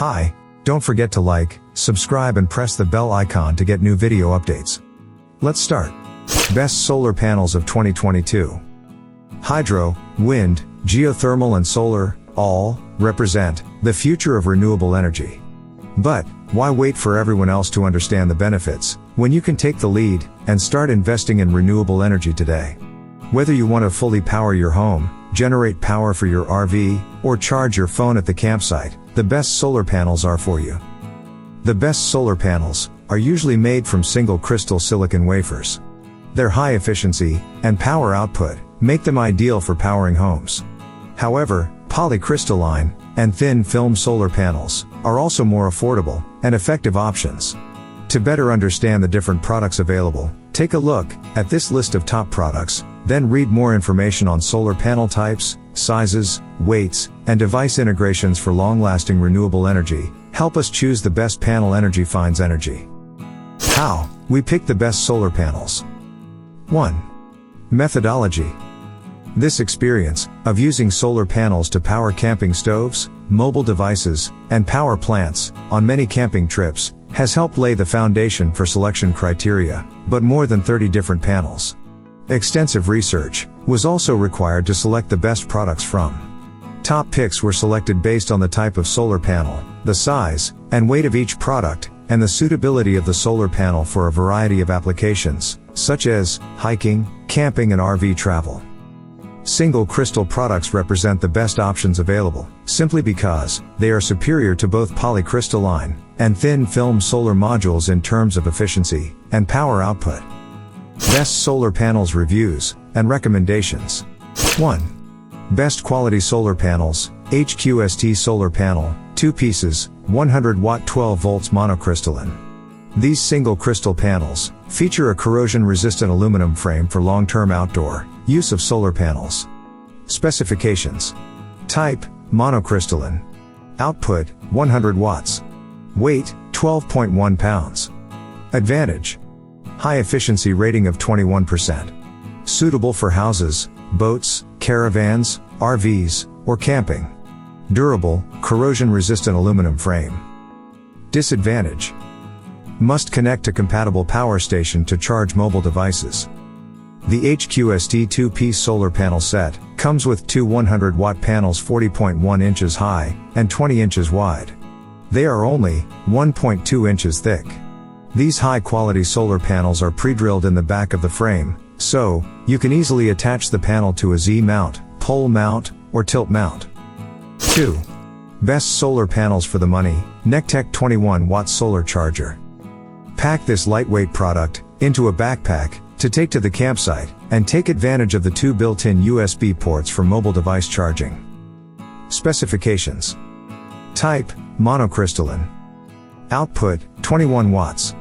Hi, don't forget to like, subscribe and press the bell icon to get new video updates. Let's start. Best solar panels of 2022. Hydro, wind, geothermal and solar, all, represent the future of renewable energy. But, why wait for everyone else to understand the benefits, when you can take the lead, and start investing in renewable energy today? Whether you want to fully power your home, generate power for your RV, or charge your phone at the campsite, the best solar panels are for you. The best solar panels are usually made from single crystal silicon wafers. Their high efficiency and power output make them ideal for powering homes. However, polycrystalline and thin film solar panels are also more affordable and effective options. To better understand the different products available, take a look at this list of top products, then read more information on solar panel types, sizes, weights, and device integrations for long-lasting renewable energy. Help us choose the best panel. Energy finds energy. How we pick the best solar panels. 1. Methodology. This experience of using solar panels to power camping stoves, mobile devices, and power plants on many camping trips has helped lay the foundation for selection criteria, but more than 30 different panels. Extensive research was also required to select the best products from. Top picks were selected based on the type of solar panel, the size and weight of each product, and the suitability of the solar panel for a variety of applications, such as hiking, camping and RV travel. Single crystal products represent the best options available, simply because they are superior to both polycrystalline and thin film solar modules in terms of efficiency and power output. Best solar panels reviews and recommendations. 1. Best quality solar panels, HQST Solar Panel, 2 pieces, 100 watt 12 volts monocrystalline. These single crystal panels feature a corrosion-resistant aluminum frame for long-term outdoor use of solar panels. Specifications. Type, monocrystalline. Output, 100 watts. Weight, 12.1 pounds. Advantage. High efficiency rating of 21%. Suitable for houses, boats, caravans, RVs, or camping. Durable, corrosion-resistant aluminum frame. Disadvantage. Must connect to compatible power station to charge mobile devices. The HQST 2-piece solar panel set comes with two 100-watt panels 40.1 inches high and 20 inches wide. They are only 1.2 inches thick. These high-quality solar panels are pre-drilled in the back of the frame, so you can easily attach the panel to a Z-mount, pole mount, or tilt mount. 2. Best solar panels for the money, Nekteck 21-watt solar charger. Pack this lightweight product into a backpack to take to the campsite and take advantage of the 2 built-in USB ports for mobile device charging. Specifications. Type, monocrystalline. Output, 21 watts.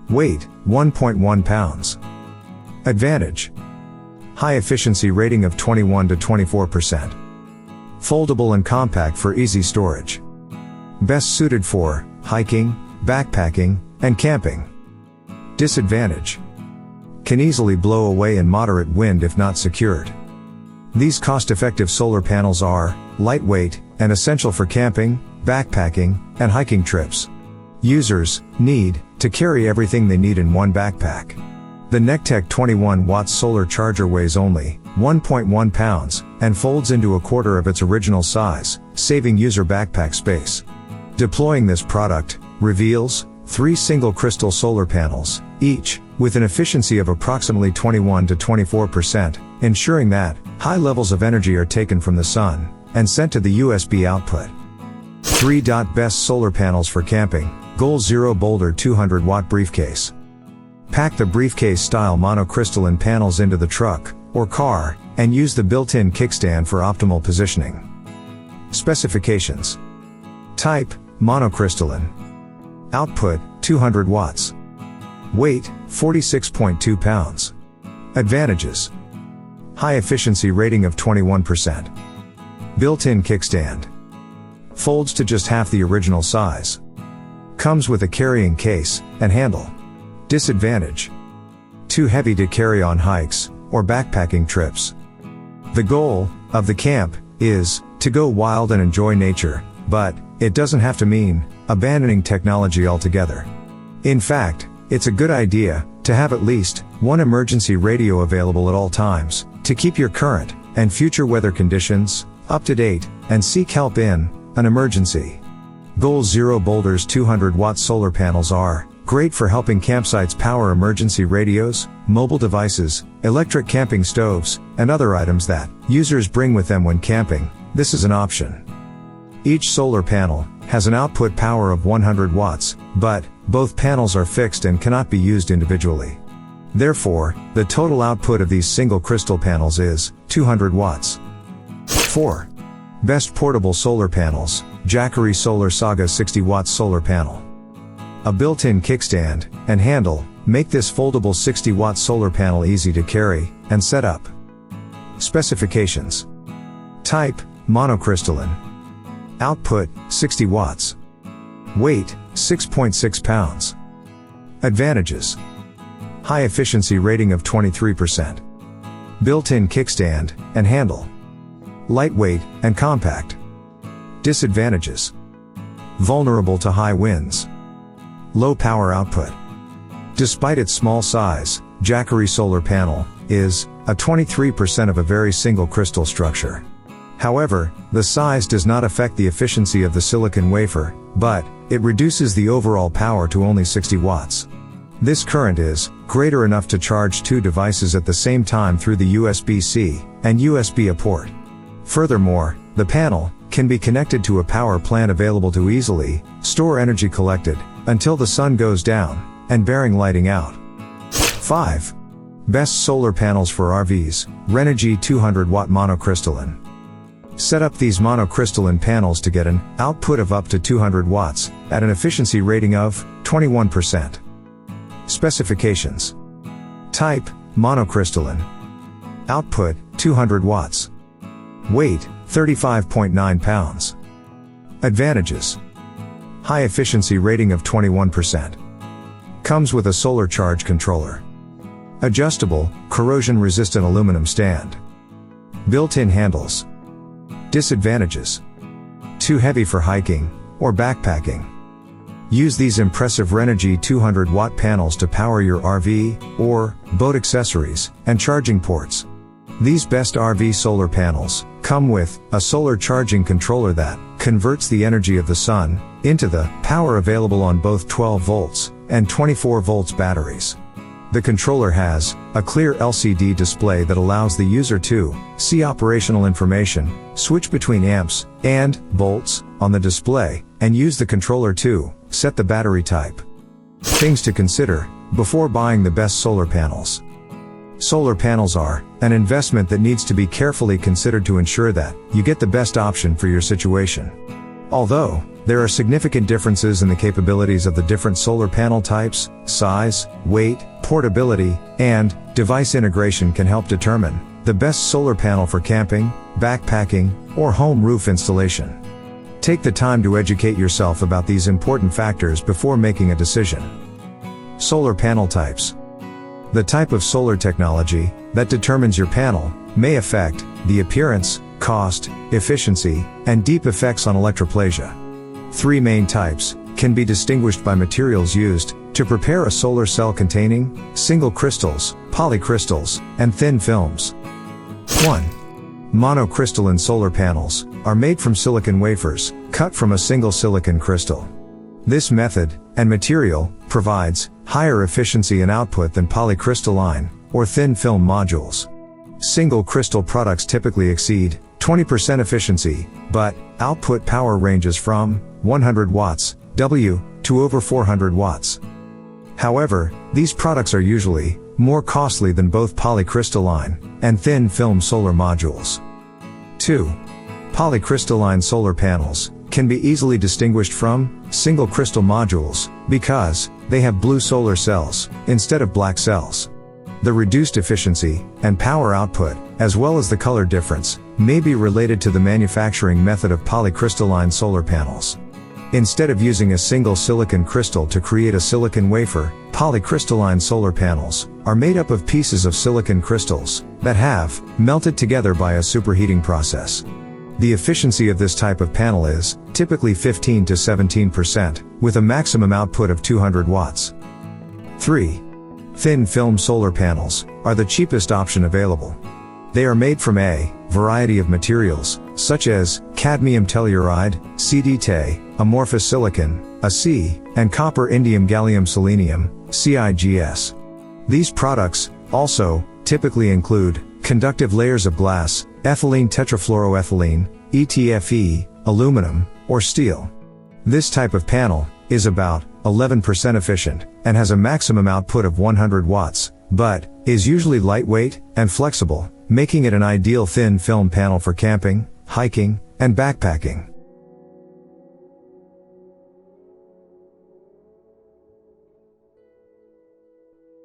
Weight, 1.1 pounds. Advantage. High efficiency rating of 21 to 24%. Foldable and compact for easy storage. Best suited for hiking, backpacking, and camping. Disadvantage. Can easily blow away in moderate wind if not secured. These cost-effective solar panels are lightweight and essential for camping, backpacking, and hiking trips. Users need to carry everything they need in one backpack. The Nekteck 21-watt solar charger weighs only 1.1 pounds and folds into a quarter of its original size, saving user backpack space. Deploying this product reveals 3 single crystal solar panels, each with an efficiency of approximately 21 to 24%, ensuring that high levels of energy are taken from the sun and sent to the USB output. 3. Best solar panels for camping, Goal Zero Boulder 200-watt briefcase. Pack the briefcase-style monocrystalline panels into the truck or car and use the built-in kickstand for optimal positioning. Specifications. Type, monocrystalline. Output, 200 watts. Weight, 46.2 pounds. Advantages. High efficiency rating of 21%. Built-in kickstand. Folds to just half the original size. Comes with a carrying case and handle. Disadvantage. Too heavy to carry on hikes or backpacking trips. The goal of the camp is to go wild and enjoy nature, but it doesn't have to mean abandoning technology altogether. In fact, it's a good idea to have at least one emergency radio available at all times to keep your current and future weather conditions up to date and seek help in an emergency. Zero Boulder's 200-watt solar panels are great for helping campsites power emergency radios, mobile devices, electric camping stoves, and other items that users bring with them when camping. This is an option. Each solar panel has an output power of 100 watts, but both panels are fixed and cannot be used individually. Therefore, the total output of these single crystal panels is 200 watts. 4. Best portable solar panels. Jackery SolarSaga 60-watt solar panel. A built-in kickstand and handle make this foldable 60-watt solar panel easy to carry and set up. Specifications. Type: monocrystalline. Output: 60 watts. Weight: 6.6 pounds. Advantages: high efficiency rating of 23%. Built-in kickstand and handle. Lightweight and compact. Disadvantages: vulnerable to high winds. Low power output. Despite its small size, Jackery solar panel is a 23% of a very single crystal structure. However, the size does not affect the efficiency of the silicon wafer, but it reduces the overall power to only 60 watts. This current is greater enough to charge two devices at the same time through the USB-C and USB-A port. Furthermore, the panel can be connected to a power plant available to easily store energy collected until the sun goes down and bearing lighting out. 5. Best solar panels for RVs. Renogy 200-watt monocrystalline. Set up these monocrystalline panels to get an output of up to 200 watts at an efficiency rating of 21%. Specifications. Type: monocrystalline. Output: 200 watts. Weight: 35.9 pounds. Advantages: high efficiency rating of 21%. Comes with a solar charge controller. Adjustable, corrosion-resistant aluminum stand. Built-in handles. Disadvantages: too heavy for hiking or backpacking. Use these impressive Renogy 200-watt panels to power your RV or boat accessories and charging ports. These best RV solar panels come with a solar charging controller that converts the energy of the sun into the power available on both 12 volts and 24 volts batteries. The controller has a clear LCD display that allows the user to see operational information, switch between amps and volts on the display, and use the controller to set the battery type. Things to consider before buying the best solar panels. Solar panels are an investment that needs to be carefully considered to ensure that you get the best option for your situation. Although there are significant differences in the capabilities of the different solar panel types, size, weight, portability, and device integration can help determine the best solar panel for camping, backpacking, or home roof installation. Take the time to educate yourself about these important factors before making a decision. Solar panel types. The type of solar technology that determines your panel may affect the appearance, cost, efficiency, and deep effects on electroplasia. 3 main types can be distinguished by materials used to prepare a solar cell containing single crystals, polycrystals, and thin films. 1. Monocrystalline solar panels are made from silicon wafers, cut from a single silicon crystal. This method and material provides higher efficiency and output than polycrystalline or thin film modules. Single crystal products typically exceed 20% efficiency, but output power ranges from 100 watts W to over 400 watts. However, these products are usually more costly than both polycrystalline and thin film solar modules. 2. Polycrystalline solar panels can be easily distinguished from single crystal modules because they have blue solar cells instead of black cells. The reduced efficiency and power output, as well as the color difference, may be related to the manufacturing method of polycrystalline solar panels. Instead of using a single silicon crystal to create a silicon wafer, polycrystalline solar panels are made up of pieces of silicon crystals that have melted together by a superheating process. The efficiency of this type of panel is typically 15 to 17%, with a maximum output of 200 watts. 3. Thin film solar panels are the cheapest option available. They are made from a variety of materials, such as cadmium telluride, CDT, amorphous silicon, AC, and copper indium gallium selenium, CIGS. These products also typically include conductive layers of glass, ethylene tetrafluoroethylene, ETFE, aluminum, or steel. This type of panel is about 11% efficient and has a maximum output of 100 watts, but is usually lightweight and flexible, making it an ideal thin film panel for camping, hiking, and backpacking.